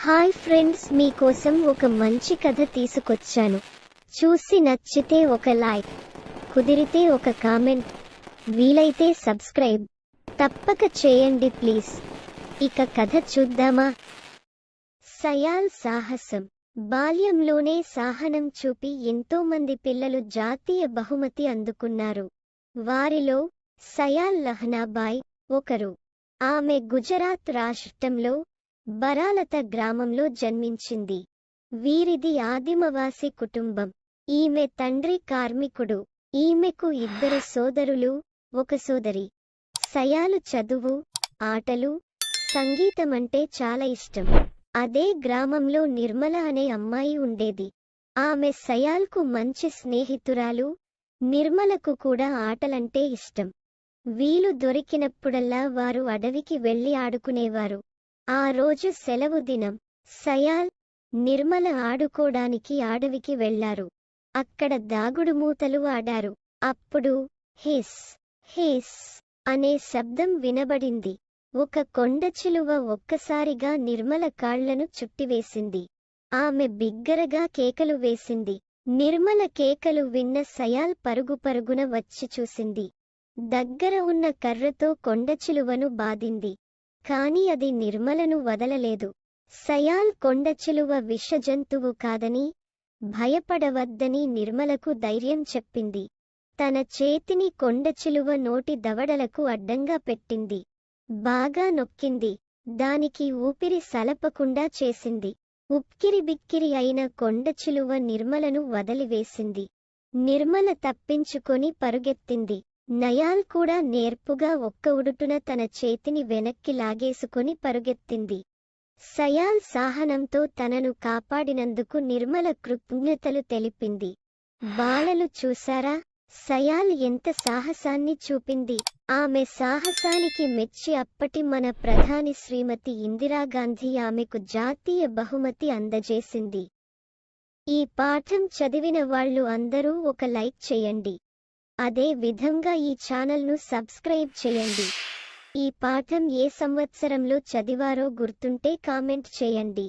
Hi friends, మీకోసం ఒక మంచి కథ తీసుకొచ్చాను. చూసి నచ్చితే ఒక లైక్, కుదిరితే ఒక కామెంట్, వీలైతే సబ్స్క్రైబ్ తప్పక చేయండి ప్లీజ్. ఇక కథ చూద్దామా? సయాల్ సాహసం. బాల్యంలోనే సాహనం చూపి ఎంతోమంది పిల్లలు జాతీయ బహుమతి అందుకున్నారు. వారిలో సయాల్ లహనాబాయ్ ఒకరు. ఆమె గుజరాత్ రాష్ట్రంలో బరాలత గ్రామంలో జన్మించింది. వీరిది ఆదిమవాసి కుటుంబం. ఈమె తండ్రి కార్మికుడు. ఈమెకు ఇద్దరు సోదరులు, ఒక సోదరి. సయాలు చదువు, ఆటలు, సంగీతమంటే చాలా ఇష్టం. అదే గ్రామంలో నిర్మల అనే అమ్మాయి ఉండేది. ఆమె సయాల్కు మంచి స్నేహితురాలు. నిర్మలకు కూడా ఆటలంటే ఇష్టం. వీలు దొరికినప్పుడల్లా వారు అడవికి వెళ్లి ఆడుకునేవారు. ఆ రోజు సెలవు దినం. సయాల్, నిర్మల ఆడుకోడానికి అడవికి వెళ్లారు. అక్కడ దాగుడుమూతలు ఆడారు. అప్పుడు హిస్ హిస్ అనే శబ్దం వినబడింది. ఒక కొండచిలువ ఒక్కసారిగా నిర్మల కాళ్లను చుట్టివేసింది. ఆమె బిగ్గరగా కేకలు వేసింది. నిర్మల కేకలు విన్న సయాల్ పరుగున వచ్చి చూసింది. దగ్గర ఉన్న కర్రతో కొండచిలువను బాదింది. కాని అది నిర్మలను వదలలేదు. సయాల్ కొండచిలువ విషజంతువు కాదని, భయపడవద్దని నిర్మలకు ధైర్యం చెప్పింది. తన చేతిని కొండచిలువ నోటి దవడలకు అడ్డంగా పెట్టింది. బాగా నొక్కింది. దానికి ఊపిరి సలపకుండా చేసింది. ఉక్కిరిబిక్కిరి అయిన కొండచిలువ నిర్మలను వదిలివేసింది. నిర్మల తప్పించుకొని పరుగెత్తింది. నయాల్ కూడా నేర్పుగా ఒక్క ఉడుటున తన చేతిని వెనక్కి లాగేసుకొని పరుగెత్తింది. సయాల్ సాహనంతో తనను కాపాడినందుకు నిర్మల కృతజ్ఞతలు తెలిపింది. బాలలు చూశారా, సయాల్ ఎంత సాహసాన్ని చూపింది. ఆమె సాహసానికి మెచ్చి అప్పటి మన ప్రధాని శ్రీమతి ఇందిరాగాంధీ ఆమెకు జాతీయ బహుమతి అందజేసింది. ఈ పాఠం చదివిన వాళ్ళు అందరూ ఒక లైక్ చేయండి. అదే విధంగా ఈ ఛానల్ను సబ్స్క్రైబ్ చేయండి. ఈ పాఠం ఏ సంవత్సరంలో చదివారో గుర్తుంటే కామెంట్ చేయండి.